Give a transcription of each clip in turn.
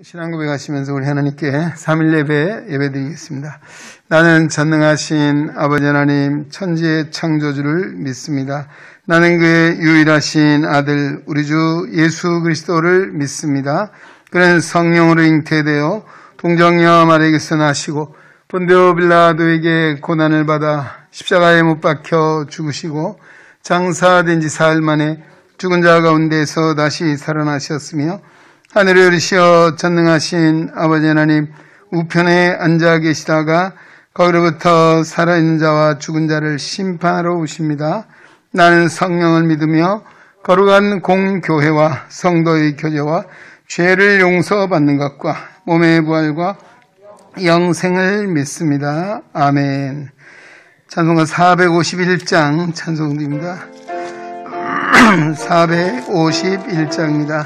신앙 고백하시면서 우리 하나님께 3일 예배 드리겠습니다. 나는 전능하신 아버지 하나님 천지의 창조주를 믿습니다. 나는 그의 유일하신 아들 우리 주 예수 그리스도를 믿습니다. 그는 성령으로 잉태되어 동정녀 마리아에게서 나시고 본디오 빌라도에게 고난을 받아 십자가에 못 박혀 죽으시고 장사된 지 사흘 만에 죽은 자 가운데서 다시 살아나셨으며 하늘에 오르시어 전능하신 아버지 하나님 우편에 앉아 계시다가 거기로부터 살아있는 자와 죽은 자를 심판하러 오십니다. 나는 성령을 믿으며 거룩한 공교회와 성도의 교제와 죄를 용서받는 것과 몸의 부활과 영생을 믿습니다. 아멘. 찬송가 451장 찬송입니다. 451장입니다.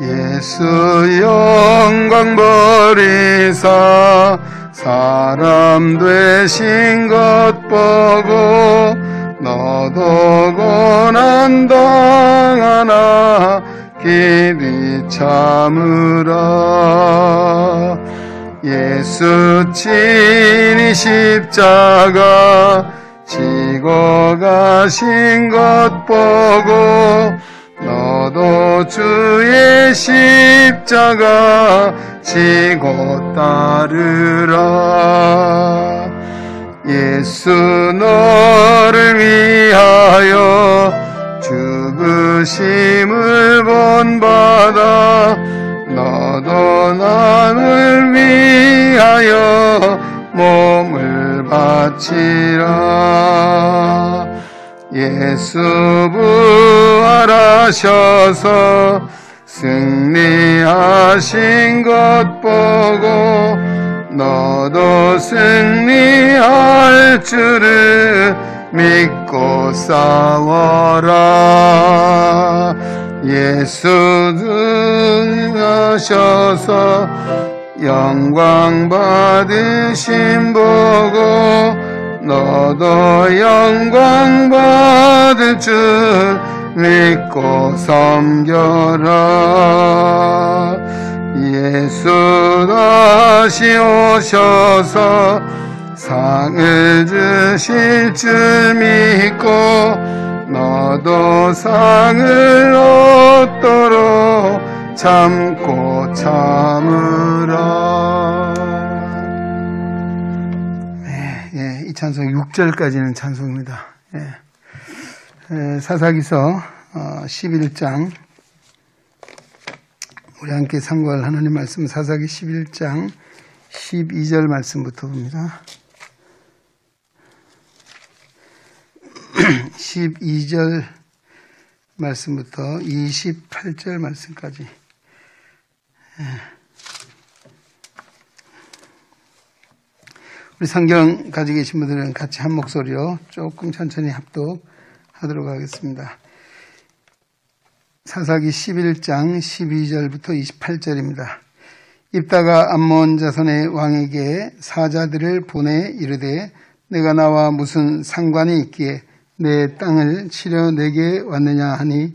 예수 영광 버리사 사람 되신 것 보고 너도 고난 당하나 길이 참으라. 예수 친히 십자가 지고 가신 것 보고 너도 주의 십자가 지고 따르라. 예수 너를 위하여 죽으심을 본받아 너도 남을 위하여 몸을 바치라. 예수 부활하셔서 승리하신 것 보고 너도 승리할 줄을 믿고 싸워라. 예수 등하셔서 영광 받으심 보고 너도 영광 받을 줄 믿고 섬겨라. 예수 다시 오셔서 상을 주실 줄 믿고 너도 상을 얻도록 참고 참으라. 이 찬송 6절까지는 찬송입니다. 사사기서 11장 우리 함께 상고할 하나님 말씀 사사기 11장 12절 말씀부터 봅니다. 12절 말씀부터 28절 말씀까지 우리 성경 가지고 계신 분들은 같이 한 목소리로 조금 천천히 합독하도록 하겠습니다. 사사기 11장 12절부터 28절입니다. 입다가 암몬 자손의 왕에게 사자들을 보내 이르되 내가 나와 무슨 상관이 있기에 내 땅을 치려 내게 왔느냐 하니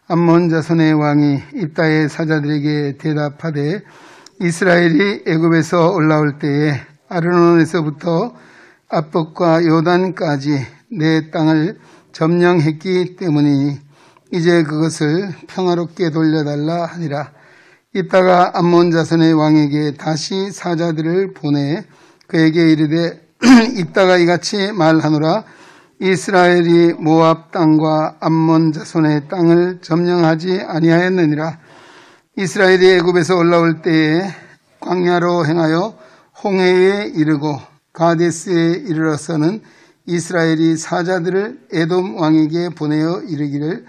암몬 자손의 왕이 입다의 사자들에게 대답하되 이스라엘이 애굽에서 올라올 때에 아르논에서부터 압복과 요단까지 내 땅을 점령했기 때문이니 이제 그것을 평화롭게 돌려달라 하니라. 입다가 암몬 자손의 왕에게 다시 사자들을 보내 그에게 이르되 입다가 이같이 말하노라. 이스라엘이 모압 땅과 암몬 자손의 땅을 점령하지 아니하였느니라. 이스라엘이 애굽에서 올라올 때에 광야로 행하여 홍해에 이르고 가데스에 이르러서는 이스라엘이 사자들을 에돔 왕에게 보내어 이르기를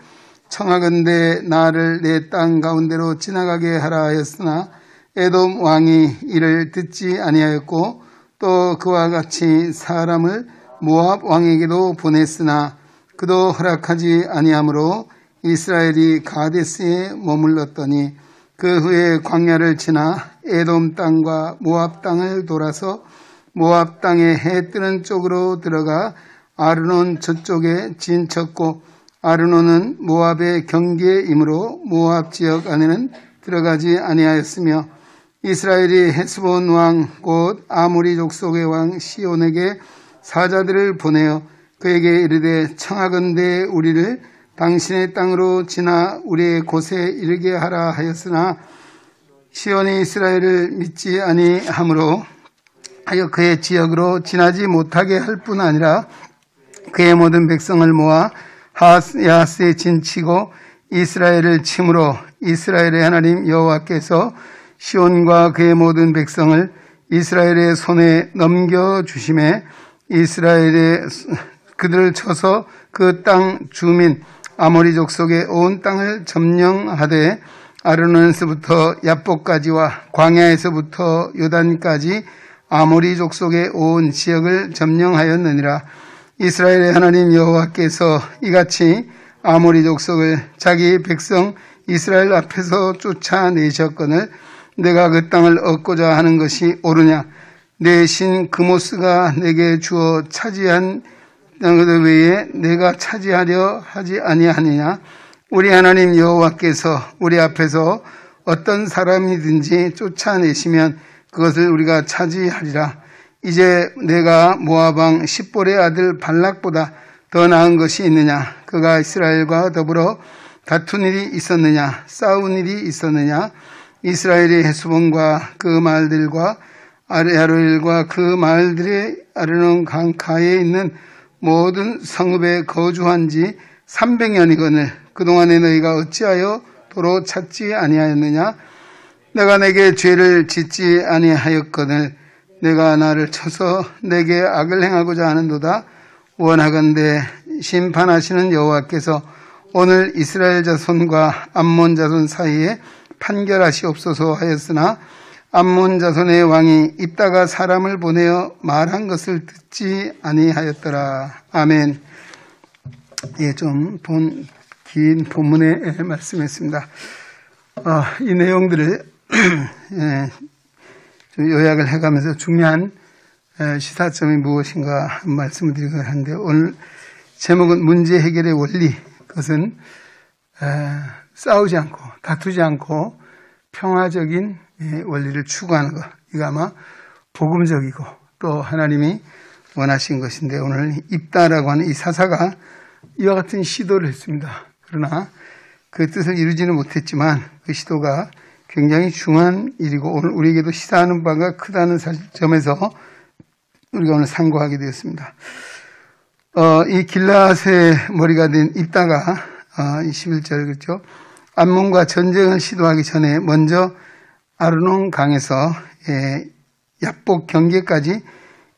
청하건대 나를 내 땅 가운데로 지나가게 하라 하였으나 에돔 왕이 이를 듣지 아니하였고 또 그와 같이 사람을 모압 왕에게도 보냈으나 그도 허락하지 아니하므로 이스라엘이 가데스에 머물렀더니 그 후에 광야를 지나 에돔 땅과 모압 땅을 돌아서 모압 땅의 해 뜨는 쪽으로 들어가 아르논 저쪽에 진쳤고, 아르논은 모압의 경계이므로 모압 지역 안에는 들어가지 아니하였으며, 이스라엘이 헤스본 왕 곧 아모리 족속의 왕 시온에게 사자들을 보내어 그에게 이르되 청하건대 우리를 당신의 땅으로 지나 우리의 곳에 이르게 하라 하였으나, 시온이 이스라엘을 믿지 아니하므로 하여 그의 지역으로 지나지 못하게 할 뿐 아니라 그의 모든 백성을 모아 야하스에 진치고 이스라엘을 침으로, 이스라엘의 하나님 여호와께서 시온과 그의 모든 백성을 이스라엘의 손에 넘겨주심에, 이스라엘의 그들을 쳐서 그 땅 주민 아모리 족속의 온 땅을 점령하되 아르논에서부터 야복까지와 광야에서부터 요단까지 아모리 족속의 온 지역을 점령하였느니라. 이스라엘의 하나님 여호와께서 이같이 아모리 족속을 자기 백성 이스라엘 앞에서 쫓아내셨거늘 내가 그 땅을 얻고자 하는 것이 옳으냐? 내 신 그모스가 내게 주어 차지한 땅 외에 내가 차지하려 하지 아니하느냐? 우리 하나님 여호와께서 우리 앞에서 어떤 사람이든지 쫓아내시면 그것을 우리가 차지하리라. 이제 내가 모압 왕 십볼의 아들 발락보다 더 나은 것이 있느냐? 그가 이스라엘과 더불어 다툰 일이 있었느냐? 싸운 일이 있었느냐? 이스라엘이 헤스본과 그 마을들과 아르엘과 그 마을들의 아르논 강가에 있는 모든 성읍에 거주한 지 300년이거늘 그동안에 너희가 어찌하여 도로 찾지 아니하였느냐? 내가 내게 죄를 짓지 아니하였거늘 내가 나를 쳐서 내게 악을 행하고자 하는도다. 원하건대 심판하시는 여호와께서 오늘 이스라엘 자손과 암몬 자손 사이에 판결하시옵소서 하였으나, 암몬 자손의 왕이 입다가 사람을 보내어 말한 것을 듣지 아니하였더라. 아멘. 예, 좀 긴 본문에 말씀했습니다. 이 내용들을 좀 요약을 해가면서 중요한 시사점이 무엇인가 말씀을 드리고 하는데, 오늘 제목은 문제 해결의 원리. 그것은 싸우지 않고 다투지 않고 평화적인 원리를 추구하는 것. 이거 아마 복음적이고 또 하나님이 원하신 것인데, 오늘 입다라고 하는 이 사사가 이와 같은 시도를 했습니다. 그러나 그 뜻을 이루지는 못했지만 그 시도가 굉장히 중요한 일이고 오늘 우리에게도 시사하는 바가 크다는 점에서 우리가 오늘 상고하게 되었습니다. 이 길라앗의 머리가 된 입다가 21절 그렇죠. 암몬과 전쟁을 시도하기 전에 먼저 아르논 강에서 야복 경계까지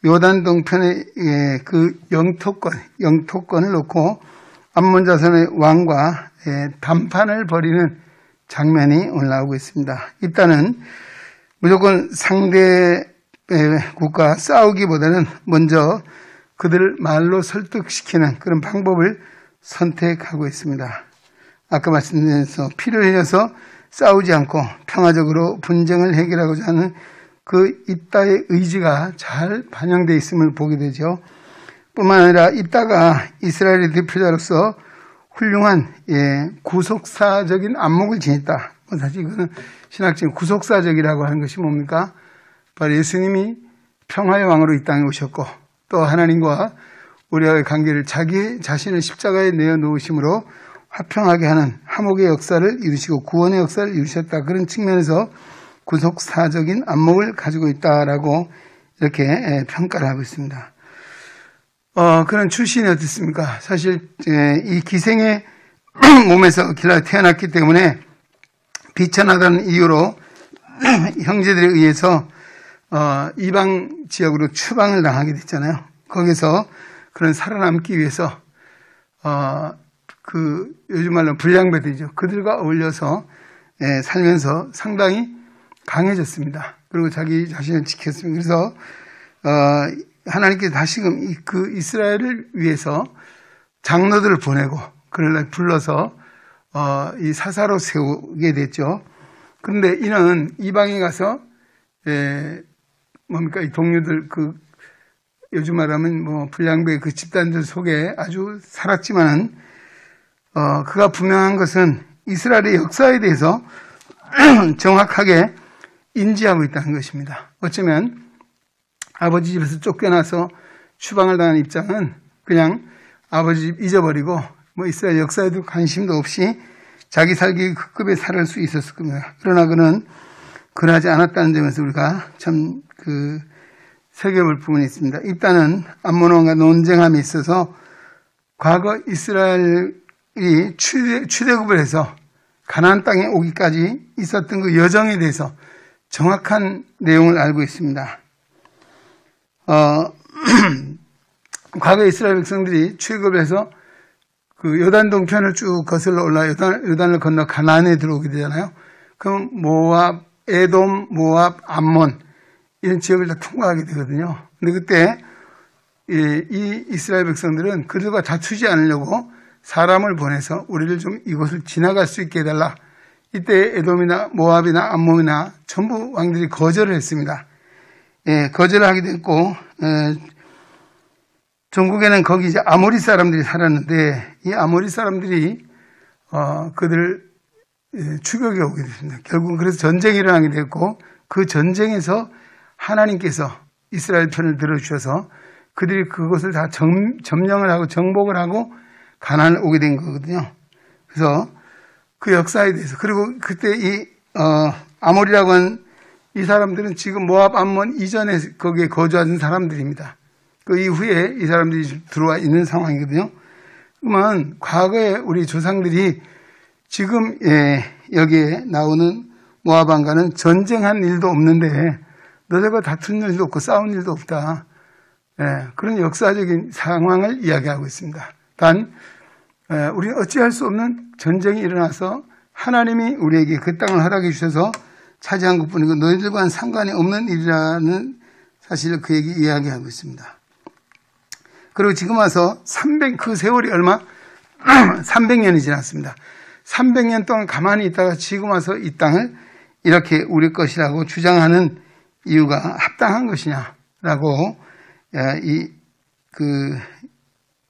요단 동편의 그 영토권을 놓고 암몬 자손의 왕과 담판을 벌이는 장면이 올라오고 있습니다. 입다는 무조건 상대 국가 싸우기보다는 먼저 그들을 말로 설득시키는 그런 방법을 선택하고 있습니다. 아까 말씀드린 대로 피를 흘려서 싸우지 않고 평화적으로 분쟁을 해결하고자 하는 그 입다의 의지가 잘 반영되어 있음을 보게 되죠. 뿐만 아니라 입다가 이스라엘의 대표자로서 훌륭한 구속사적인 안목을 지녔다. 사실 이거는 신학적인 구속사적이라고 하는 것이 뭡니까? 바로 예수님이 평화의 왕으로 이 땅에 오셨고 또 하나님과 우리와의 관계를 자기 자신을 십자가에 내어놓으심으로 화평하게 하는 화목의 역사를 이루시고 구원의 역사를 이루셨다. 그런 측면에서 구속사적인 안목을 가지고 있다라고 이렇게 평가를 하고 있습니다. 그런 출신이 어떻습니까? 사실 이 기생의 몸에서 길라앗이 태어났기 때문에 비천하다는 이유로 형제들에 의해서 이방 지역으로 추방을 당하게 됐잖아요. 거기서 그런 살아남기 위해서 요즘 말로 불량배들이죠. 그들과 어울려서 살면서 상당히 강해졌습니다. 그리고 자기 자신을 지켰습니다. 그래서 하나님께서 다시금 그 이스라엘을 위해서 장로들을 보내고 그를 불러서 이 사사로 세우게 됐죠. 그런데 이는 이방에 가서 뭡니까 이 동료들 요즘 말하면 뭐 불량배의 그 집단들 속에 아주 살았지만은 그가 분명한 것은 이스라엘의 역사에 대해서 정확하게 인지하고 있다는 것입니다. 어쩌면 아버지 집에서 쫓겨나서 추방을 당한 입장은 그냥 아버지 집 잊어버리고 뭐 이스라엘 역사에도 관심도 없이 자기 살기 그 급에 살을 수 있었을 겁니다. 그러나 그는 그러하지 않았다는 점에서 우리가 참 새겨볼 부분이 있습니다. 입단은 암몬왕과 논쟁함에 있어서 과거 이스라엘이 출애굽을 해서 가나안 땅에 오기까지 있었던 그 여정에 대해서 정확한 내용을 알고 있습니다. 과거 이스라엘 백성들이 출애굽을 해서 그 요단 동편을 쭉 거슬러 올라 요단을 건너 가나안에 들어오게 되잖아요. 그럼 모압, 에돔, 모압, 암몬 이런 지역을 다 통과하게 되거든요. 근데 그때 이 이스라엘 백성들은 그들과 다투지 않으려고 사람을 보내서 우리를 좀 이곳을 지나갈 수 있게 해달라. 이때 에돔이나 모압이나 암몬이나 전부 왕들이 거절을 했습니다. 거절을 하게 됐고 전국에는 거기 이제 아모리 사람들이 살았는데 이 아모리 사람들이 그들을 추격해 오게 됐습니다. 결국은 그래서 전쟁이 일어나게 됐고 그 전쟁에서 하나님께서 이스라엘 편을 들어주셔서 그들이 그것을 다 점령을 하고 정복을 하고 가나안을 오게 된 거거든요. 그래서 그 역사에 대해서 그리고 그때 이 아모리라고 하는 이 사람들은 지금 모압 암몬 이전에 거기에 거주하는 사람들입니다. 그 이후에 이 사람들이 들어와 있는 상황이거든요. 그러면 과거에 우리 조상들이 지금 여기에 나오는 모압 왕과는 전쟁한 일도 없는데 너희가 다툰 일도 없고 싸운 일도 없다. 그런 역사적인 상황을 이야기하고 있습니다. 단 우리는 어찌할 수 없는 전쟁이 일어나서 하나님이 우리에게 그 땅을 허락해 주셔서 차지한 것뿐이고 너희들과는 상관이 없는 일이라는 사실을 그에게 이야기하고 있습니다. 그리고 지금 와서 그 세월이 얼마? 300년이 지났습니다. 300년 동안 가만히 있다가 지금 와서 이 땅을 이렇게 우리 것이라고 주장하는 이유가 합당한 것이냐라고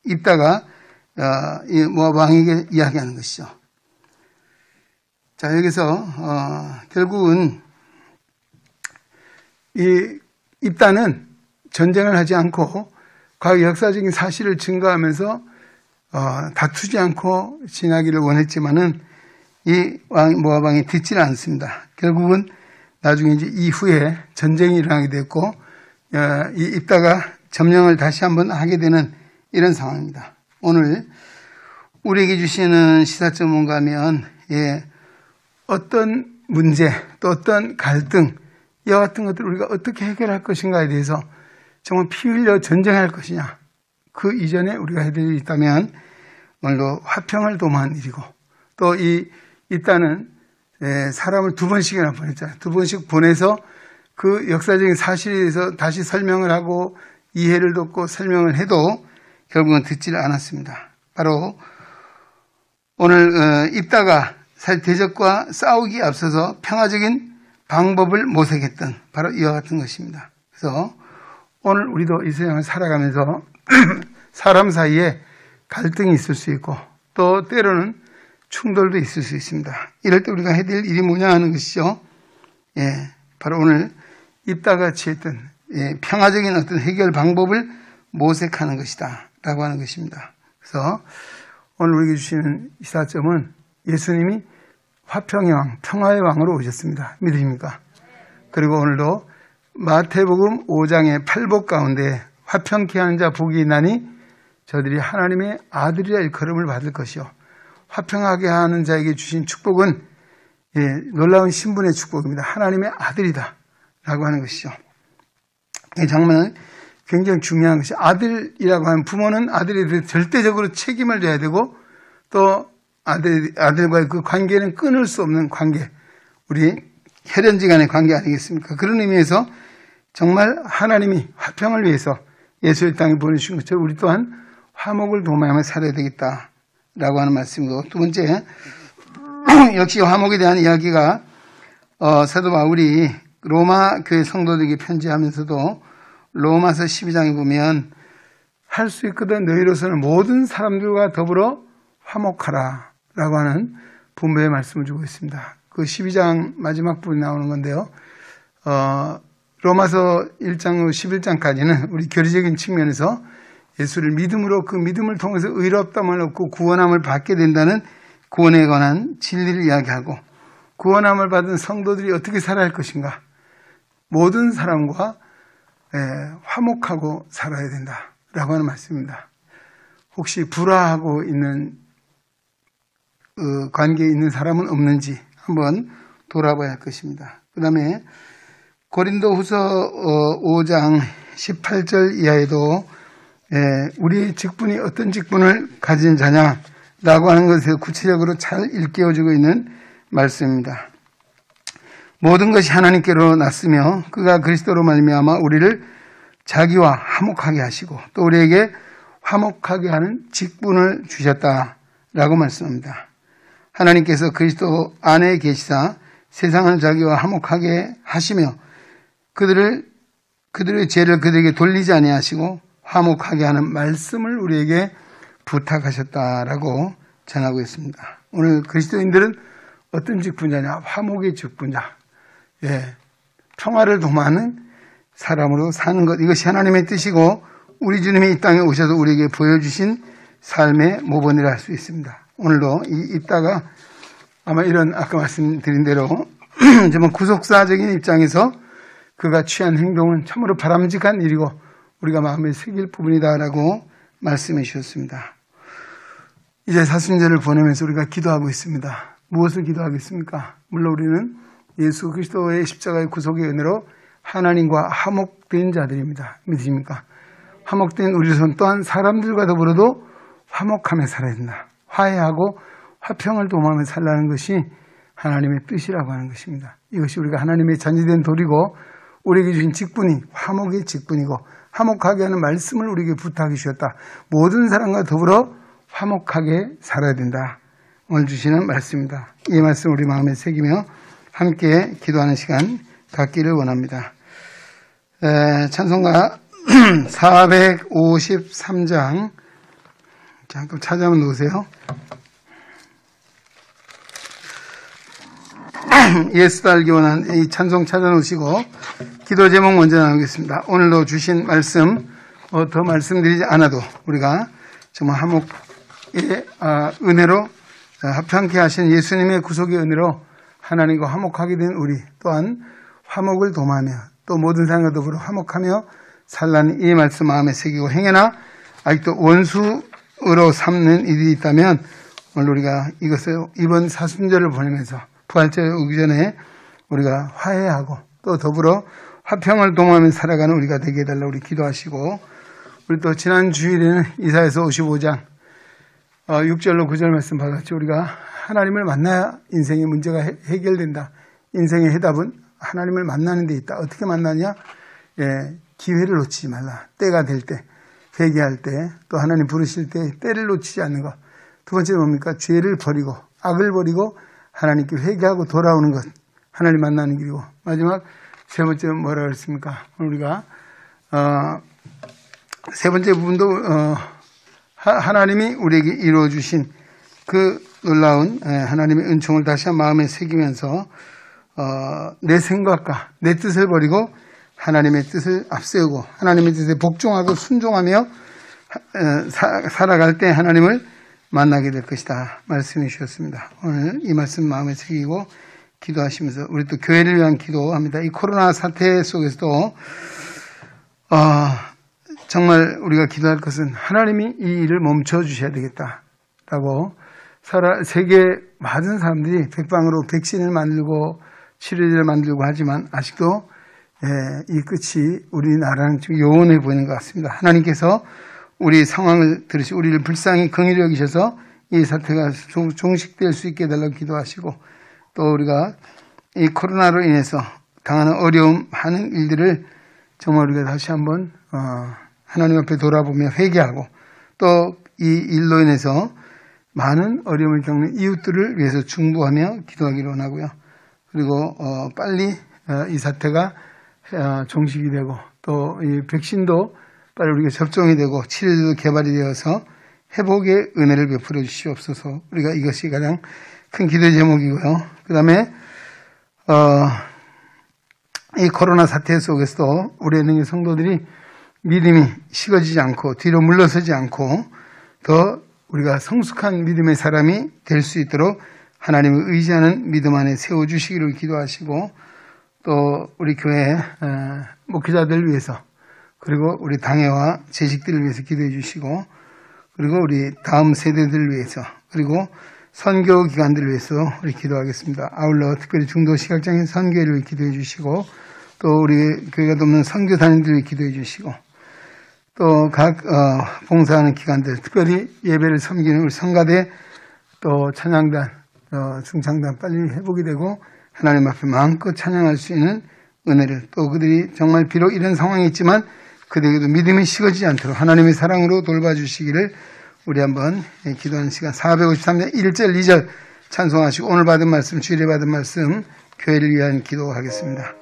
입다가 이 모압 왕에게 이야기하는 것이죠. 자, 여기서 결국은 이 입다는 전쟁을 하지 않고 과거 역사적인 사실을 증거하면서 다투지 않고 지나기를 원했지만은 이 모압 왕이 듣지는 않습니다. 결국은 나중에 이제 이후에 전쟁이 일어나게 됐고 이 입다가 점령을 다시 한번 하게 되는 이런 상황입니다. 오늘 우리에게 주시는 시사점은 뭔가 하면 어떤 문제 또 어떤 갈등 이와 같은 것들을 우리가 어떻게 해결할 것인가에 대해서 정말 피 흘려 전쟁할 것이냐 그 이전에 우리가 해야 될 일이 있다면 오늘도 화평을 도모한 일이고 또 일단은 사람을 2번씩이나 보냈잖아요. 2번씩 보내서 그 역사적인 사실에 대해서 다시 설명을 하고 이해를 돕고 설명을 해도 결국은 듣지를 않았습니다. 바로 오늘 입다가 대적과 싸우기에 앞서서 평화적인 방법을 모색했던 바로 이와 같은 것입니다. 그래서 오늘 우리도 이 세상을 살아가면서 사람 사이에 갈등이 있을 수 있고 또 때로는 충돌도 있을 수 있습니다. 이럴 때 우리가 해야 될 일이 뭐냐 하는 것이죠. 바로 오늘 입다가 취했던 평화적인 어떤 해결 방법을 모색하는 것이다 라고 하는 것입니다. 그래서 오늘 우리에게 주시는 시사점은 예수님이 화평의 왕, 평화의 왕으로 오셨습니다. 믿으십니까? 그리고 오늘도 마태복음 5장의 8복 가운데 화평케 하는 자 복이 있나니 저들이 하나님의 아들이라 일컬음을 받을 것이요. 화평하게 하는 자에게 주신 축복은 놀라운 신분의 축복입니다. 하나님의 아들이다 라고 하는 것이죠. 이 장면은 굉장히 중요한 것이 아들이라고 하는 부모는 아들에 대해 절대적으로 책임을 져야 되고 또 아들과의 그 관계는 끊을 수 없는 관계, 우리 혈연지간의 관계 아니겠습니까? 그런 의미에서 정말 하나님이 화평을 위해서 예수의 땅에 보내주신 것처럼 우리 또한 화목을 도모하며 살아야 되겠다라고 하는 말씀이고 두 번째 역시 화목에 대한 이야기가 사도 바울이 로마 교회 성도들에게 편지하면서도 로마서 12장에 보면 할 수 있거든 너희로서는 모든 사람들과 더불어 화목하라 라고 하는 분부의 말씀을 주고 있습니다. 그 12장 마지막 부분에 나오는 건데요. 로마서 1장으로 11장까지는 우리 교리적인 측면에서 예수를 믿음으로 그 믿음을 통해서 의롭다함을 얻고 구원함을 받게 된다는 구원에 관한 진리를 이야기하고 구원함을 받은 성도들이 어떻게 살아야 할 것인가. 모든 사람과 화목하고 살아야 된다라고 하는 말씀입니다. 혹시 불화하고 있는 관계에 있는 사람은 없는지 한번 돌아봐야 할 것입니다. 그 다음에 고린도후서 5장 18절 이하에도 우리 직분이 어떤 직분을 가진 자냐라고 하는 것을 구체적으로 잘 일깨워주고 있는 말씀입니다. 모든 것이 하나님께로 났으며 그가 그리스도로 말미암아 우리를 자기와 화목하게 하시고 또 우리에게 화목하게 하는 직분을 주셨다라고 말씀합니다. 하나님께서 그리스도 안에 계시사 세상을 자기와 화목하게 하시며 그들의 죄를 그들에게 돌리지 아니하시고 화목하게 하는 말씀을 우리에게 부탁하셨다라고 전하고 있습니다. 오늘 그리스도인들은 어떤 직분자냐? 화목의 직분자. 평화를 도모하는 사람으로 사는 것. 이것이 하나님의 뜻이고 우리 주님이 이 땅에 오셔서 우리에게 보여주신 삶의 모범이라 할 수 있습니다. 오늘도 이따가 아마 이런 아까 말씀드린 대로 정말 구속사적인 입장에서 그가 취한 행동은 참으로 바람직한 일이고 우리가 마음에 새길 부분이다라고 말씀해 주셨습니다. 이제 사순절을 보내면서 우리가 기도하고 있습니다. 무엇을 기도하겠습니까? 물론 우리는 예수 그리스도의 십자가의 구속의 은혜로 하나님과 화목된 자들입니다. 믿으십니까? 화목된 우리로서는 또한 사람들과 더불어도 화목하며 살아야 된다. 화해하고 화평을 도모하며 살라는 것이 하나님의 뜻이라고 하는 것입니다. 이것이 우리가 하나님의 자녀된 도리고 우리에게 주신 직분이 화목의 직분이고 화목하게 하는 말씀을 우리에게 부탁해 주셨다. 모든 사람과 더불어 화목하게 살아야 된다. 오늘 주시는 말씀입니다. 이 말씀 우리 마음에 새기며 함께 기도하는 시간 갖기를 원합니다. 찬송가 453장 잠깐 찾아만 놓으세요. 예수 알기 원한 이 찬송 찾아놓으시고 기도 제목 먼저 나누겠습니다. 오늘도 주신 말씀 더 말씀드리지 않아도 우리가 정말 화목의 은혜로 합평케 하신 예수님의 구속의 은혜로 하나님과 화목하게 된 우리 또한 화목을 도모하며 또 모든 사람과 더불어 화목하며 살라는 이 말씀 마음에 새기고 행여나 아직도 원수로 삼는 일이 있다면 오늘 우리가 이것을 이번 사순절을 보내면서 부활절 오기 전에 우리가 화해하고 또 더불어 화평을 도모하며 살아가는 우리가 되게 해달라고 우리 기도하시고 우리 또 지난 주일에는 이사야서 55장 6절로 9절 말씀 받았죠. 우리가 하나님을 만나야 인생의 문제가 해결된다. 인생의 해답은 하나님을 만나는 데 있다. 어떻게 만나냐? 기회를 놓치지 말라. 때가 될 때, 회개할 때, 또 하나님 부르실 때 때를 놓치지 않는 것. 두 번째는 뭡니까? 죄를 버리고 악을 버리고 하나님께 회개하고 돌아오는 것. 하나님 만나는 길이고 마지막 세 번째는 뭐라 그랬습니까? 우리가 세 번째 부분도 하나님이 우리에게 이루어 주신 그 놀라운 하나님의 은총을 다시 한 마음에 새기면서 내 생각과 내 뜻을 버리고 하나님의 뜻을 앞세우고 하나님의 뜻에 복종하고 순종하며 살아갈 때 하나님을 만나게 될 것이다 말씀해 주셨습니다. 오늘 이 말씀 마음에 새기고 기도하시면서 우리 또 교회를 위한 기도합니다. 이 코로나 사태 속에서도 정말 우리가 기도할 것은 하나님이 이 일을 멈춰 주셔야 되겠다라고 세계 많은 사람들이 백방으로 백신을 만들고 치료제를 만들고 하지만 아직도 이 끝이 우리나라는 지금 요원해 보이는 것 같습니다. 하나님께서 우리 상황을 들으시고 우리를 불쌍히 긍휼히 여기셔서 이 사태가 종식될 수 있게 해달라고 기도하시고 또 우리가 이 코로나로 인해서 당하는 어려움 하는 일들을 정말 우리가 다시 한번 하나님 앞에 돌아보며 회개하고 또 이 일로 인해서 많은 어려움을 겪는 이웃들을 위해서 중보하며 기도하기를 원하고요. 그리고 빨리 이 사태가 종식이 되고 또 이 백신도 빨리 우리가 접종이 되고 치료도 개발이 되어서 회복의 은혜를 베풀어 주시옵소서. 우리가 이것이 가장 큰 기도 제목이고요. 그 다음에 이 코로나 사태 속에서도 우리 은행의 성도들이 믿음이 식어지지 않고 뒤로 물러서지 않고 더 우리가 성숙한 믿음의 사람이 될 수 있도록 하나님을 의지하는 믿음 안에 세워주시기를 기도하시고 또 우리 교회 목회자들 위해서 그리고 우리 당회와 재직들을 위해서 기도해 주시고 그리고 우리 다음 세대들을 위해서 그리고 선교 기관들을 위해서 우리 기도하겠습니다. 아울러 특별히 중도 시각장애인 선교회를 기도해 주시고 또 우리 교회가 돕는 선교단들을 기도해 주시고 또 각 봉사하는 기관들 특별히 예배를 섬기는 우리 성가대 또 찬양단 중창단 빨리 회복이 되고 하나님 앞에 마음껏 찬양할 수 있는 은혜를 또 그들이 정말 비록 이런 상황이 있지만 그들에게도 믿음이 식어지지 않도록 하나님의 사랑으로 돌봐주시기를 우리 한번 기도하는 시간 453년 1절 2절 찬송하시고 오늘 받은 말씀 주일에 받은 말씀 교회를 위한 기도하겠습니다.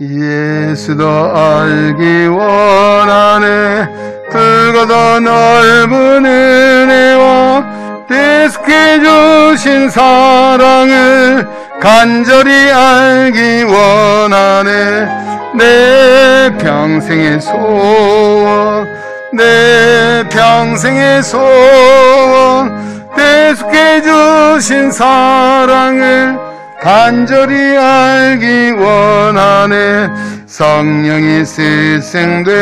예수도 알기 원하네 굵어도 넓은 은혜와 대속해 주신 사랑을 간절히 알기 원하네 내 평생의 소원 내 평생의 소원 대속해 주신 사랑을 간절히 알기 원하네 성령이 스승되셔서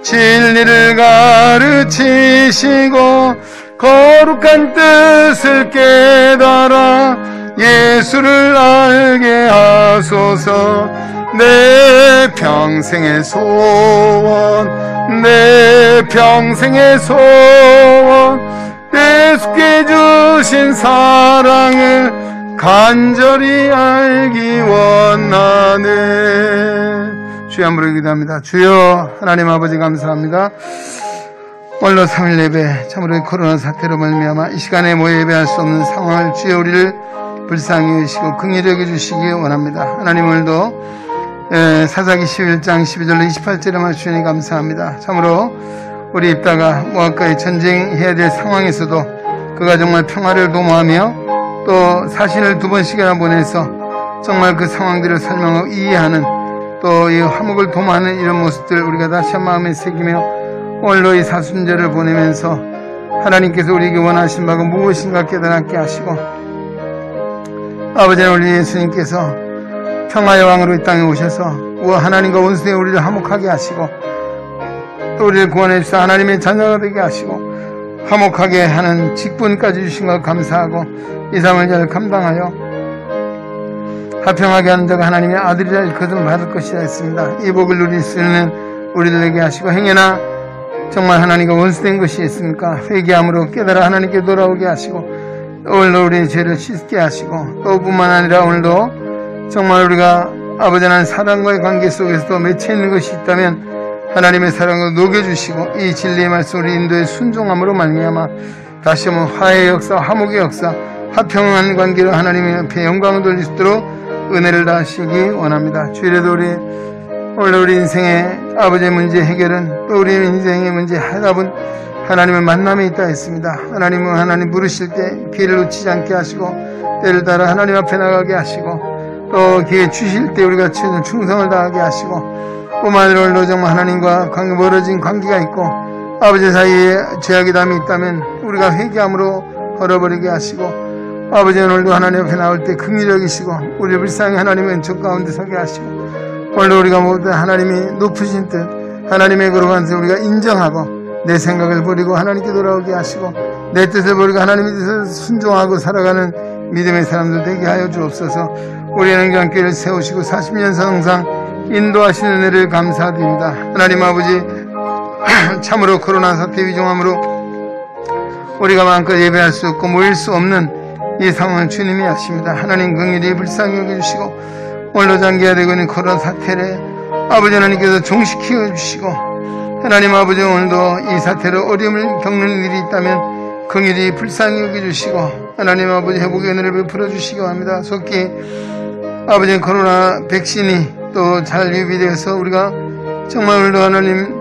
진리를 가르치시고 거룩한 뜻을 깨달아 예수를 알게 하소서 내 평생의 소원 내 평생의 소원 대속해 주신 사랑을 간절히 알기 원하네. 주여 한번 기도합니다. 주여 하나님 아버지 감사합니다. 오늘로 3일 예배 참으로 코로나 사태로 말미암아 이 시간에 모여 예배할 수 없는 상황을 주여 우리를 불쌍히 여기시고 긍휼히 여겨주시기 원합니다. 하나님 오늘도 사사기 11장 12절로 28절에 말씀주시니 감사합니다. 참으로 우리 입다가 모압과의 전쟁해야 될 상황에서도 그가 정말 평화를 도모하며 또 사신을 2번씩이나 보내서 정말 그 상황들을 설명하고 이해하는 또 이 화목을 도모하는 이런 모습들 우리가 다시 한 마음에 새기며 오늘로 이 사순절을 보내면서 하나님께서 우리에게 원하신 바가 무엇인가 깨달게 하시고 아버지는 우리 예수님께서 평화의 왕으로 이 땅에 오셔서 하나님과 원수된 우리를 화목하게 하시고 또 우리를 구원해 주셔서 하나님의 자녀가 되게 하시고 화목하게 하는 직분까지 주신 것 감사하고 이 삶을 잘 감당하여 화평하게 하는 자가 하나님의 아들이라 일컬음을 받을 것이라 했습니다. 이 복을 누릴 수 있는 우리들에게 하시고 행여나 정말 하나님과 원수된 것이 있습니까? 회개함으로 깨달아 하나님께 돌아오게 하시고 오늘도 우리의 죄를 씻게 하시고 또 뿐만 아니라 오늘도 정말 우리가 아버지 하나님 사랑과의 관계 속에서도 맺혀 있는 것이 있다면 하나님의 사랑을 녹여주시고 이 진리의 말씀을 인도의 순종함으로 말미암아 다시 한번 화해의 역사, 화목의 역사, 화평한 관계로 하나님의 앞에 영광을 돌릴 수 있도록 은혜를 다하시기 원합니다. 주일에도 오늘 우리 인생의 아버지의 문제 해결은 또 우리 인생의 문제 해답은 하나님의 만남에 있다 했습니다. 하나님은 하나님 부르실 때 기회를 놓치지 않게 하시고 때를 따라 하나님 앞에 나가게 하시고 또 기회 주실 때 우리가 충성을 다하게 하시고 뿐만 아니라 오늘도 정말 하나님과 멀어진 관계가 있고 아버지 사이에 죄악이 담이 있다면 우리가 회개함으로 걸어버리게 하시고 아버지 오늘도 하나님 앞에 나올 때 긍휼히 여기시고 우리를 불쌍히 하나님의 은총 가운데 서게 하시고 오늘도 우리가 모두 하나님이 높으신 뜻 하나님의 거룩한 뜻을 우리가 인정하고 내 생각을 버리고 하나님께 돌아오게 하시고 내 뜻을 버리고 하나님의 뜻을 순종하고 살아가는 믿음의 사람들 되게 하여 주옵소서. 우리의 행정교회를 세우시고 40년 성상 인도하시는 은혜를 감사드립니다. 하나님 아버지 참으로 코로나 사태 위중함으로 우리가 마음껏 예배할 수 없고 모일 수 없는 이 상황을 주님이 아십니다. 하나님 긍휼히 불쌍히 여겨주시고 오늘도 장기화되고 있는 코로나 사태를 아버지 하나님께서 종식시켜 주시고, 하나님 아버지 오늘도 이 사태로 어려움을 겪는 일이 있다면 긍휼히 불쌍히 여겨주시고 하나님 아버지 회복의 은혜를 베풀어 주시기 바랍니다. 속히 아버지 코로나 백신이 또 잘 유비되어서 우리가 정말 오늘도 하나님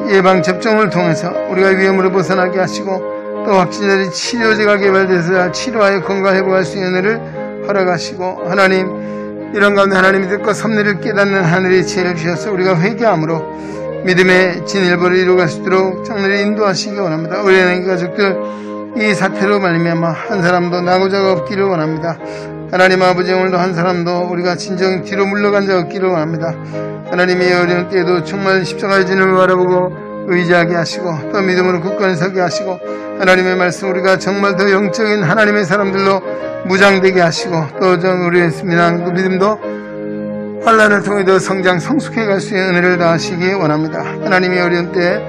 예방접종을 통해서 우리가 위험으로 벗어나게 하시고, 또 확진자들이 치료제가 개발돼서 치료하여 건강 회복할 수 있는 은혜를 허락하시고, 하나님 이런 가운데 하나님이 듣고 섭리를 깨닫는 하늘의 지혜를 주셔서 우리가 회개함으로 믿음의 진일보를 이루어갈 수 있도록 정리를 인도하시기 원합니다. 우리 하나님 가족들 이 사태로 말미암아 한 사람도 나고 자가 없기를 원합니다. 하나님 아버지 오늘도 한 사람도 우리가 진정 뒤로 물러간 자 없기를 원합니다. 하나님의 어려운 때에도 정말 십자가의 진을 바라보고 의지하게 하시고, 또 믿음으로 굳건히 서게 하시고, 하나님의 말씀 우리가 정말 더 영적인 하나님의 사람들로 무장되게 하시고, 또 우리의 신앙도 믿음도 환난을 통해 더 성장 성숙해 갈 수 있는 은혜를 다하시기 원합니다. 하나님의 어려운 때에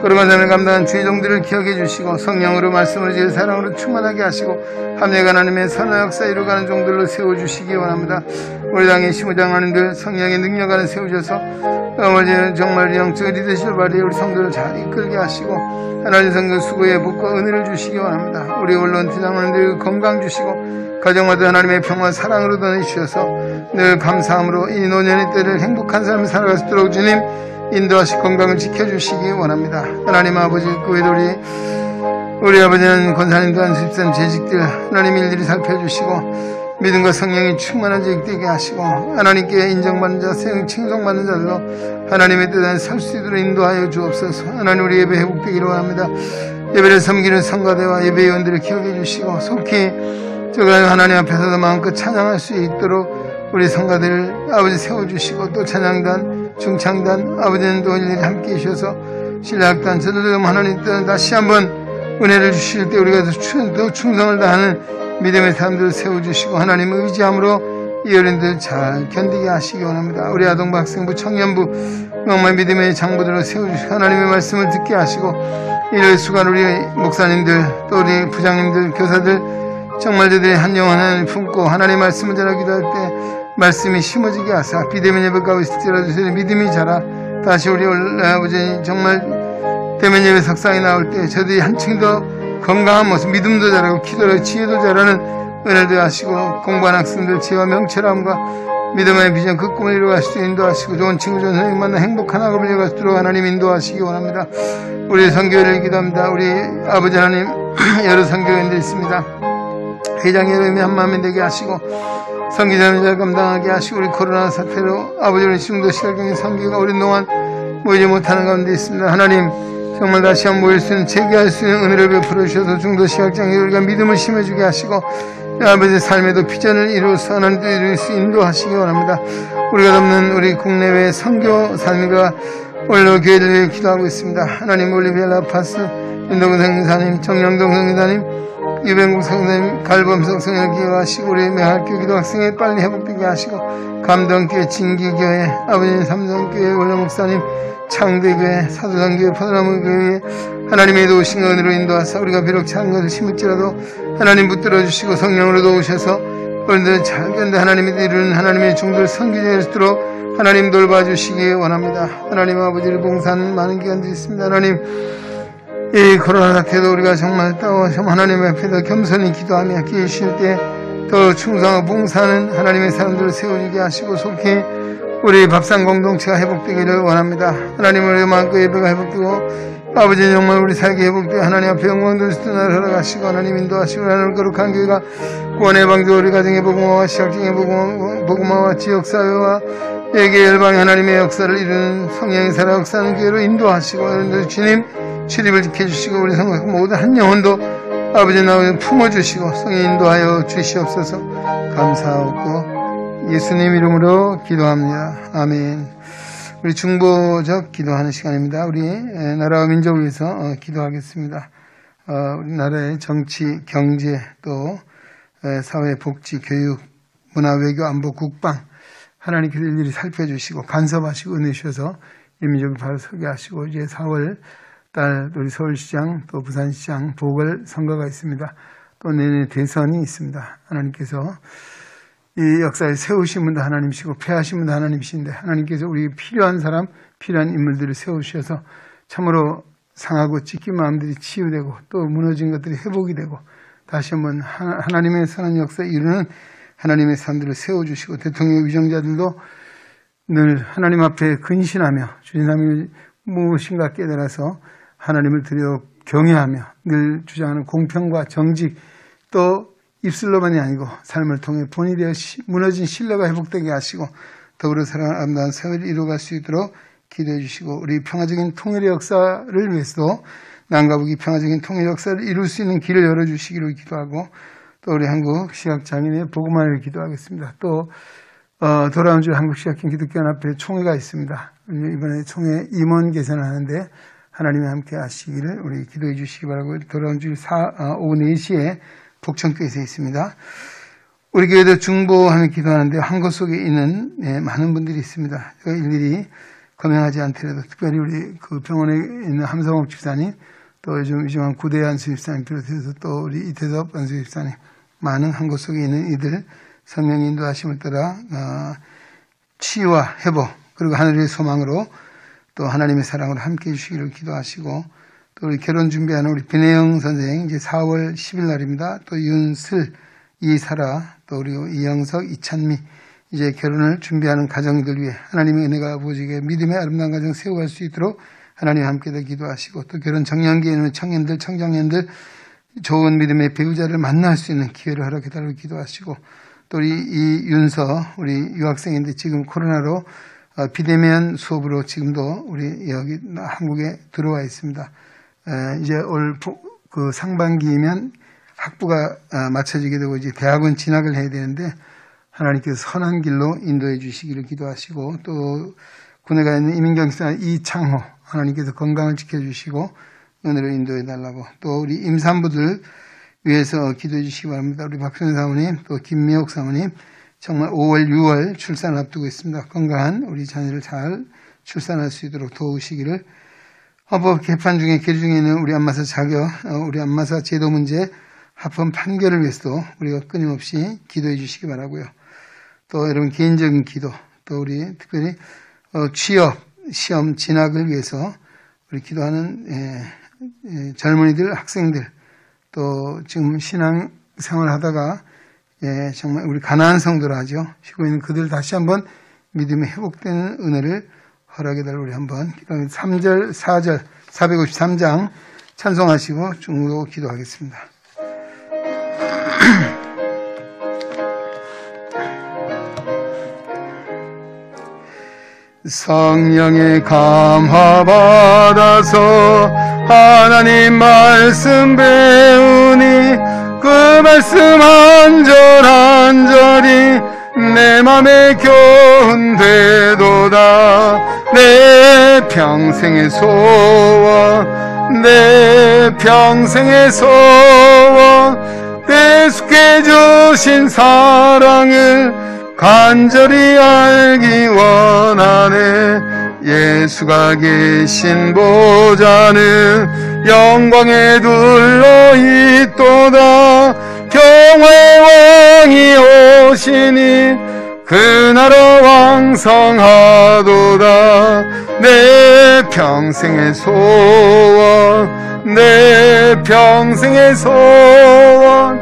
걸어간 삶을 감당한 주의 종들을 기억해 주시고, 성령으로 말씀으로 지은 사랑으로 충만하게 하시고, 합력 하나님의 선한 역사 이루어가는 종들로 세워주시기 원합니다. 우리 당의 시무장 하나님들 성령의 능력 안에 세우셔서 아버지 정말 영적 리더십을 발휘해 우리 성도를 잘 이끌게 하시고, 하나님 성도 수고의 복과 은혜를 주시기 원합니다. 우리 언론 팀장님들 건강 주시고, 가정마다 하나님의 평화 사랑으로 더해주셔서 늘 감사함으로 이 노년의 때를 행복한 삶을 살아갈 수 있도록 주님 인도하시 건강을 지켜주시기 원합니다. 하나님 아버지 그 외에도 우리 아버지는 권사님도 안수집사님 재직들 하나님 일일이 살펴주시고, 믿음과 성령이 충만한 재직되게 하시고, 하나님께 인정받는 자, 칭송받는 자들로 하나님의 뜻 안에 설 수 있도록 인도하여 주옵소서. 하나님 우리 예배 회복되기를 원합니다. 예배를 섬기는 성가대와 예배위원들을 기억해 주시고, 속히 저가 하나님 앞에서도 마음껏 찬양할 수 있도록 우리 성가들을 아버지 세워주시고, 또 찬양단, 중창단 아버지는 또 일일이 함께 해주셔서 신뢰학단 저들도 하나님 뜻 다시 한번 은혜를 주실 때 우리가 더 충성을 다하는 믿음의 사람들을 세워주시고, 하나님 의지함으로 이 어린들 잘 견디게 하시기 원합니다. 우리 아동부, 학생부, 청년부 정말 믿음의 장부들을 세워주시고, 하나님의 말씀을 듣게 하시고, 이를 수간 우리 목사님들 또 우리 부장님들 교사들 정말 저들이 한 영혼 하나님 품고 하나님의 말씀을 전하 기도할 때 말씀이 심어지게 하사 비대면 예배 가고 있을지라도 저희 믿음이 자라 다시 우리 아버지 정말 대면 예배 석상에 나올 때 저들이 한층 더 건강한 모습, 믿음도 자라고 기도로 지혜도 자라는 은혜도 하시고, 공부한 학생들 지혜와 명철함과 믿음의 비전 그 꿈을 이루어갈 수 있도록 인도하시고, 좋은 친구 좋은 선생님 만나 행복한 학업을 이루어갈 수 있도록 하나님 인도하시기 원합니다. 우리 선교회를 기도합니다. 우리 아버지 하나님 여러 선교회원들이 있습니다. 회장 여러분이 한마음이 되게 하시고, 선교사님 잘 감당하게 하시고, 우리 코로나 사태로 아버지 우리 중도 시각적인 선교가 오랜 동안 모이지 못하는 가운데 있습니다. 하나님 정말 다시 한번 모일 수 있는 재개할 수 있는 은혜를 베풀어 주셔서 중도 시각장애 우리가 믿음을 심어주게 하시고, 아버지의 삶에도 비전을 이루어서 하나님도 이룰 수 인도하시기 원합니다. 우리가 돕는 우리 국내외 선교 삶과 오늘도 교회를 위해 기도하고 있습니다. 하나님 올리비아 파스 윤동근 성교사님, 정영동 성교사님, 유병국 성교사님, 갈범석 성교사님 기도하시고, 우리 매학교 기도 학생에 빨리 회복되게 하시고, 감동교회, 진기교회, 아버지 삼성교회, 원로 목사님, 창대교회, 사도상교회, 포도나무교회 하나님의 도우신 은혜로 인도하사 우리가 비록 작은 것을 심을지라도 하나님 붙들어 주시고 성령으로 도우셔서 오늘들 잘 견뎌 하나님이 이루는 하나님의 종들 선교제할 수 있도록 하나님 돌봐주시기 원합니다. 하나님 아버지를 봉사하는 많은 기관들이 있습니다. 하나님 이 코로나 사태도 우리가 정말 따워 하나님 앞에 더 겸손히 기도하며 기회 쉴 때 더 충성하고 봉사하는 하나님의 사람들을 세워주게 하시고, 속히 우리 밥상 공동체가 회복되기를 원합니다. 하나님 우리 마음껏 예배가 회복되고, 아버지 정말 우리 사역이 회복되고 하나님 앞에 영광 돌릴 수 있는 날을 허락하시고, 하나님 인도하시고, 하나님 거룩한 교회가 구원의 방주 우리 가정의 복음화와 시각적인 복음화와 지역사회와 예계 열방의 하나님의 역사를 이루는 성령의 살아 역사하는 교회로 인도하시고, 여러분들 주님 출입을 지켜주시고, 우리 성도 모든 한 영혼도 아버지 나오는 품어주시고 성령 인도하여 주시옵소서. 감사하고 예수님 이름으로 기도합니다. 아멘. 우리 중보적 기도하는 시간입니다. 우리 나라와 민족을 위해서 기도하겠습니다. 우리나라의 정치, 경제, 또 사회, 복지, 교육, 문화, 외교, 안보, 국방 하나님께서 일일이 살펴주시고 간섭하시고 은혜 주셔서 이 민족을 바로 서게 하시고, 이제 4월 달 우리 서울시장 또 부산시장 보궐선거가 있습니다. 또 내년에 대선이 있습니다. 하나님께서 이 역사에 세우신 분도 하나님이시고 패하신 분도 하나님이신데 하나님께서 우리에게 필요한 사람, 필요한 인물들을 세우셔서 참으로 상하고 찢긴 마음들이 치유되고 또 무너진 것들이 회복이 되고 다시 한번 하나님의 선한 역사에 이루는 하나님의 사람들을 세워주시고 대통령 위정자들도 늘 하나님 앞에 근신하며 주님이 무엇인가 깨달아서 하나님을 드려 경외하며 늘 주장하는 공평과 정직 또 입술로만이 아니고 삶을 통해 본이 되어 무너진 신뢰가 회복되게 하시고 더불어 사랑하는 아름다운 생활을 이루어갈 수 있도록 기도해 주시고 우리 평화적인 통일의 역사를 위해서도 남과 북이 평화적인 통일 역사를 이룰 수 있는 길을 열어주시기를 기도하고 또 우리 한국 시각장애인의 복음화를 기도하겠습니다. 또 돌아온 주 한국시각장애인 기독교연합회 총회가 있습니다. 이번에 총회 임원 개선을 하는데 하나님이 함께 하시기를 우리 기도해 주시기 바라고 돌아온 주 오후 4시에 복천교에서 있습니다. 우리 교회도 중보하며 기도하는데 한 곳 속에 있는 많은 분들이 있습니다. 일일이 거명하지 않더라도 특별히 우리 그 병원에 있는 함성옥 집사님 또 요즘 구대한 수집사님 비롯해서 또 우리 이태섭 안수집사님 많은 한 곳 속에 있는 이들 성령 인도하심을 따라 치유와 회복 그리고 하늘의 소망으로 또 하나님의 사랑으로 함께 해주시기를 기도하시고 또 우리 결혼 준비하는 우리 변혜영 선생 이제 4월 10일 날입니다. 또 윤슬, 이사라, 또 우리 이영석, 이찬미 이제 결혼을 준비하는 가정들 위해 하나님의 은혜가 아버지에게 믿음의 아름다운 가정 세워갈 수 있도록 하나님 함께 더 기도하시고 또 결혼 정년기에 있는 청년들, 청장년들 좋은 믿음의 배우자를 만날 수 있는 기회를 허락해달라고 기도하시고 또 우리 이윤서 우리 유학생인데 지금 코로나로 비대면 수업으로 지금도 우리 여기 한국에 들어와 있습니다. 이제 올 그 상반기이면 학부가 마쳐지게 되고 이제 대학원 진학을 해야 되는데 하나님께서 선한 길로 인도해 주시기를 기도하시고 또 군에 가 있는 이민경 기사 이창호 하나님께서 건강을 지켜주시고 은혜로 인도해 달라고 또 우리 임산부들 위해서 기도해 주시기 바랍니다. 우리 박순 사모님 또 김미옥 사모님 정말 5월 6월 출산을 앞두고 있습니다. 건강한 우리 자녀를 잘 출산할 수 있도록 도우시기를 헌법 개판 중에 계류 중에 있는 우리 안마사 자격 우리 안마사 제도 문제 합헌 판결을 위해서도 우리가 끊임없이 기도해 주시기 바라고요. 또 여러분 개인적인 기도 또 우리 특별히 취업 시험 진학을 위해서 우리 기도하는 젊은이들 학생들 또 지금 신앙 생활하다가 정말 우리 가난한 성도라 하죠. 쉬고 있는 그들 다시 한번 믿음이 회복되는 은혜를 허락해달라고 우리 한번 기도하겠습니다. 3절 4절 453장 찬송하시고 중으로 기도하겠습니다. 성령의 감화 받아서 하나님 말씀 배우니 그 말씀 한 절 한 절이 내 맘에 교훈되도다. 내 평생의 소원 내 평생의 소원 계속해 주신 사랑을 간절히 알기 원하네. 예수가 계신 보좌는 영광에 둘러 있도다. 평화의 왕이 오시니 그 나라 왕성하도다. 내 평생의 소원 내 평생의 소원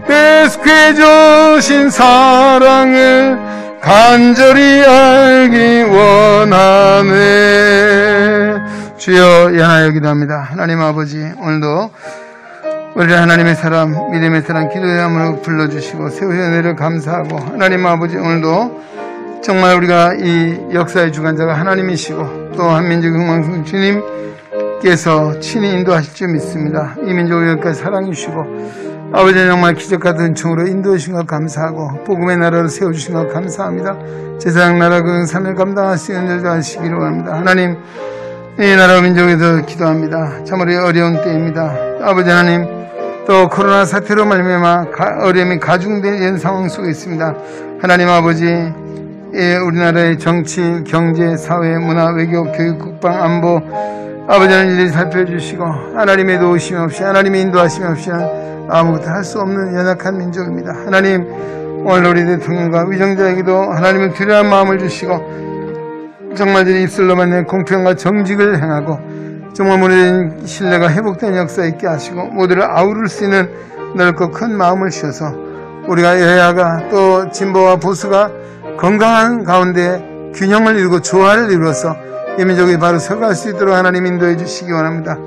계속해 주신 사랑을 간절히 알기 원하네. 주여 연하여 기도합니다. 하나님 아버지 오늘도 우리를 하나님의 사람 믿음의 사람 기도의 함으로 불러주시고 세우신 은혜를 감사하고 하나님 아버지 오늘도 정말 우리가 이 역사의 주관자가 하나님이시고 또 한민족흥망성 주님께서 친히 인도하실 줄 믿습니다. 이 민족을 여기까지 사랑해 주시고 아버지 정말 기적같은 은총으로 인도해 주신 것 감사하고 복음의 나라를 세워주신 것 감사합니다. 제사장 나라 그 삶을 감당할 수 있는 일도 하시기를 원합니다. 하나님 이 나라 민족에서 기도합니다. 참으로 어려운 때입니다. 아버지 하나님 또 코로나 사태로 말미암아 어려움이 가중된 이런 상황 속에 있습니다. 하나님 아버지 우리나라의 정치, 경제, 사회, 문화, 외교, 교육, 국방, 안보 아버지는 일일이 살펴주시고 하나님의 도우심 없이 하나님의 인도하심 없이는 아무것도 할 수 없는 연약한 민족입니다. 하나님 오늘 우리 대통령과 위정자에게도 하나님의 두려운 마음을 주시고 정말 그 입술로만 내 공평과 정직을 행하고 정말 모든 신뢰가 회복된 역사 있게 하시고 모두를 아우를 수 있는 넓고 큰 마음을 주셔서 우리가 여야가 또 진보와 보수가 건강한 가운데 균형을 이루고 조화를 이루어서 이 민족이 바로 서갈 수 있도록 하나님 인도해 주시기 원합니다.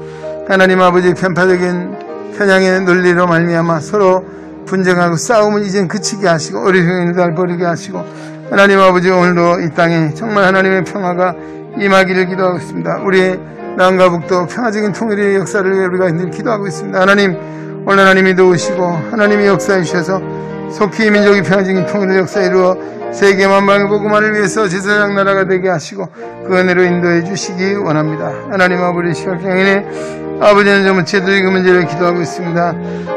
하나님 아버지 편파적인 편향의 논리로 말미암아 서로 분쟁하고 싸움을 이젠 그치게 하시고 어리석은 일을 버리게 하시고 하나님 아버지 오늘도 이 땅에 정말 하나님의 평화가 임하기를 기도하고 있습니다. 우리의 남과 북도 평화적인 통일의 역사를 위해 우리가 늘 기도하고 있습니다. 하나님 오늘 하나님이 도우시고 하나님이 역사해 주셔서 속히 민족이 평화적인 통일의 역사에 이루어 세계 만방의 복음화를 위해서 제사장 나라가 되게 하시고 그 은혜로 인도해 주시기 원합니다. 하나님 아버지 시각장애인의 아버지는 정말 제도적인 문제를 기도하고 있습니다.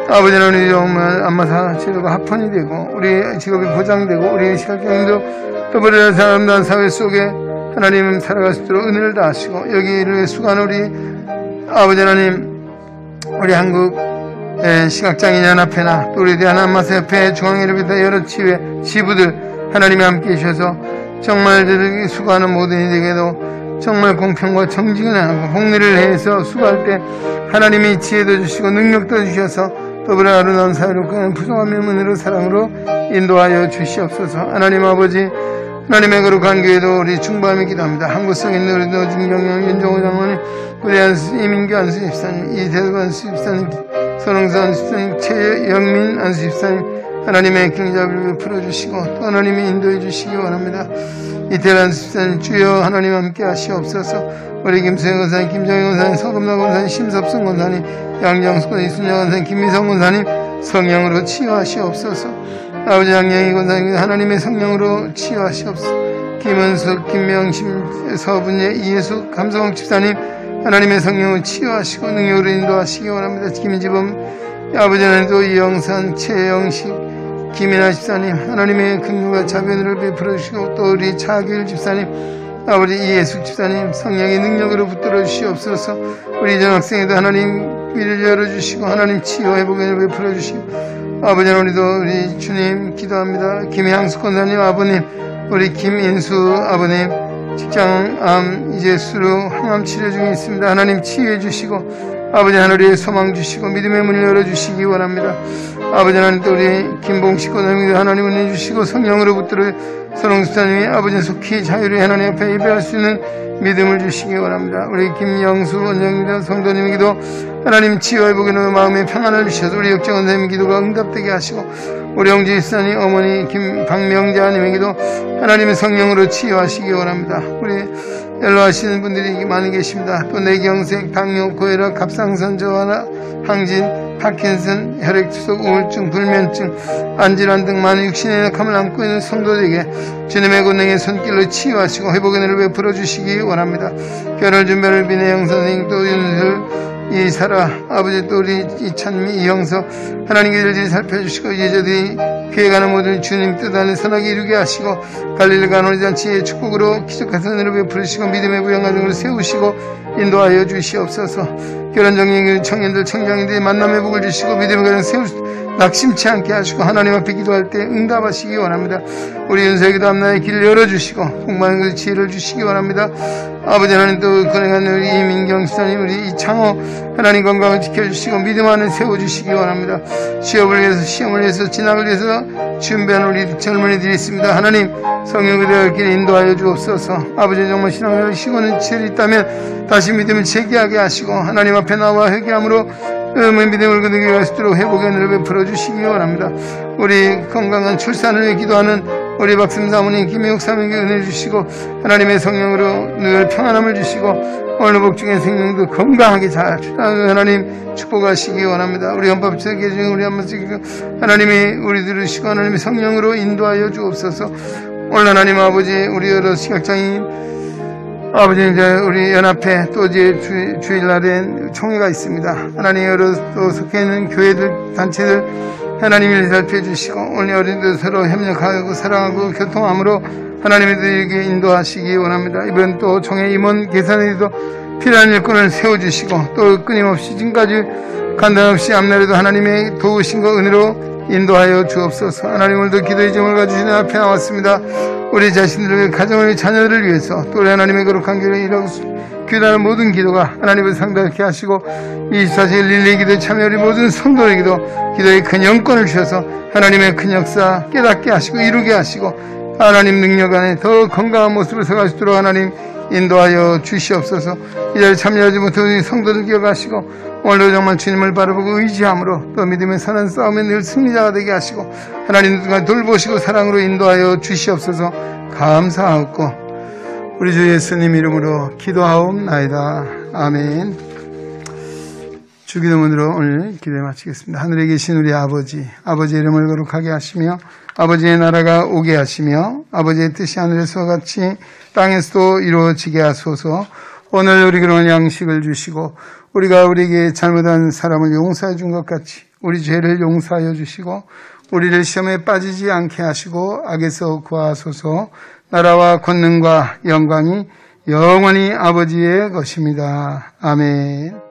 아버지는 우리 정말 안마사 제도가 합헌이 되고 우리 직업이 보장되고 우리 시각장애인도 또 우리의 사람단 사회 속에 하나님 살아갈 수 있도록 은혜를 다하시고 여기를 수고하는 우리 아버지 하나님 우리 한국 시각장애인연합회나 또 우리 대한안마사협회 중앙회를 비롯한 여러 지부들 하나님이 함께 해주셔서 정말 저들이 수고하는 모든 이들에게도 정말 공평과 정직을 하고 공리를 해서 수고할 때 하나님이 지혜도 주시고 능력도 주셔서 더불어 아름다운 사회로 그냥 부정한 면으로 사랑으로 인도하여 주시옵소서. 하나님 아버지 하나님의 거룩한 교회도 우리 중보하며 기도합니다. 한국성인 우리도 진경영 윤종호 장로님 우리 이민규 안수집사님 이대도 안수집사님 손흥수 안수집사님 최영민 안수집사님 하나님의 경자를 풀어주시고 또 하나님이 인도해 주시기 원합니다. 이태란 집사님 주여 하나님 함께 하시옵소서. 우리 김수영 권사님, 김정희 권사님, 서금나 권사님, 심섭승 권사님, 양정수 권사님, 이순영 권사님, 김미성 권사님 성령으로 치유하시옵소서. 아버지 양양희 권사님 하나님의 성령으로 치유하시옵소서. 김은숙, 김명심, 서분예, 이예숙, 감성홍 집사님 하나님의 성령으로 치유하시고 능력으로 인도하시기 원합니다. 김지범 아버지 하나님도 이영산, 최영식 김인아 집사님 하나님의 긍휼과 자비를 베풀어 주시고 또 우리 차길 집사님 아버지 이예숙 집사님 성령의 능력으로 붙들어 주시옵소서. 우리 전학생에도 하나님 귀를 열어주시고 하나님 치유 회복을 베풀어 주시고 아버지 우리도 우리 주님 기도합니다. 김향수 권사님 아버님 우리 김인수 아버님 직장암 이제 수로 항암 치료 중에 있습니다. 하나님 치유해 주시고 아버지 하늘에 소망 주시고 믿음의 문을 열어주시기 원합니다. 아버지 하나님 또 우리 김봉식 권사님도 하나님 은혜 주시고 성령으로 붙들어 선홍수사님이 아버지 속히 자유를 하나님 앞에 예배할 수 있는 믿음을 주시기 원합니다. 우리 김영수 원장님도 성도님에게도 하나님 치유와 회복의 마음의 평안을 주셔서 우리 역정 원사님 기도가 응답되게 하시고 우리 형제 집사님 어머니 김박명자님에게도 하나님의 성령으로 치유하시기 원합니다. 우리 연로하시는 분들이 많이 계십니다. 또 뇌경색, 당뇨, 고혈압, 갑상선 저하나, 항진, 파킨슨, 혈액투석, 우울증, 불면증, 안질환 등 많은 육신의 약함을 안고 있는 성도들에게 주님의 권능의 손길로 치유하시고 회복의 은혜를 베풀어 주시기 원합니다. 결혼 준비를 비내영 선생님 또 윤슬 이사라 아버지 또 우리 이찬미 이영석 하나님께 일일이 살펴주시고 예저들이 피해가는 모든 주님 뜻 안에 선하게 이루게 하시고 갈릴리 가나오니 잔치의 축복으로 기적같은 은혜를 베풀으시고 믿음의 부양가정으로 세우시고 인도하여 주시옵소서. 결혼정령 청년들 청장인들의 만남의 복을 주시고 믿음의 가정 세우시고 낙심치 않게 하시고 하나님 앞에 기도할 때 응답하시기 원합니다. 우리 윤석이도 앞나의 길을 열어주시고 공부하는 지혜를 주시기 원합니다. 아버지 하나님 또 건행한 우리 이민경 집사님 우리 이창호 하나님 건강을 지켜주시고 믿음 안에 세워주시기 원합니다. 시험을 위해서 진학을 위해서 준비하는 우리 젊은이들이 있습니다. 하나님 성령 그대의 길에 인도하여 주옵소서. 아버지 정말 신앙을 쉬고는 지혜를 있다면 다시 믿음을 재개하게 하시고 하나님 앞에 나와 회개함으로 믿음을 그대에게 갈 수 있도록 회복의 은혜를 베풀어 주시기 원합니다. 우리 건강한 출산을 위해 기도하는 우리 박승 사모님 김혜옥 사모님께 은혜를 주시고 하나님의 성령으로 늘 평안함을 주시고 오늘 복중의 생명도 건강하게 잘 하나님 축복하시기 원합니다. 우리 헌법체계 중 우리 한번씩 하나님이 우리 들으시고 하나님의 성령으로 인도하여 주옵소서. 오늘 하나님 아버지 우리 여러 시각장애인 아버지 이제 우리 연합회 또 이제 주일날엔 총회가 있습니다. 하나님 여러 또 속해 있는 교회들 단체들 하나님이 살펴 주시고 오늘 어린이들 서로 협력하고 사랑하고 교통함으로 하나님들에게 인도하시기 원합니다. 이번 또 총회 임원 계산에도 필요한 일꾼을 세워주시고 또 끊임없이 지금까지 간단없이 앞날에도 하나님의 도우신 거 은혜로 인도하여 주옵소서. 하나님, 오늘도 기도의 제목을 가지고 앞에 나왔습니다. 우리 자신들의 가정을 자녀들을 위해서 또 우리 하나님의 거룩한 길을 이루고 기도하는 모든 기도가 하나님을 상달케 하시고 24시간 릴레이 기도에 참여 우리 모든 성도에게도 기도의 큰 영권을 주셔서 하나님의 큰 역사 깨닫게 하시고 이루게 하시고 하나님 능력 안에 더 건강한 모습을 서갈 수 있도록 하나님 인도하여 주시옵소서. 이 자리에 참여하지 못한 성도들 기억하시고 오늘도 정말 주님을 바라보고 의지함으로 또 믿음의 선한 싸움에 늘 승리자가 되게 하시고 하나님 돌보시고 사랑으로 인도하여 주시옵소서. 감사하옵고 우리 주 예수님 이름으로 기도하옵나이다. 아멘. 주기도문으로 오늘 기도에 마치겠습니다. 하늘에 계신 우리 아버지의 이름을 거룩하게 하시며 아버지의 나라가 오게 하시며 아버지의 뜻이 하늘에서 같이 땅에서도 이루어지게 하소서. 오늘 우리에게 양식을 주시고 우리가 우리에게 잘못한 사람을 용서해 준 것 같이 우리 죄를 용서하여 주시고 우리를 시험에 빠지지 않게 하시고 악에서 구하소서. 나라와 권능과 영광이 영원히 아버지의 것입니다. 아멘.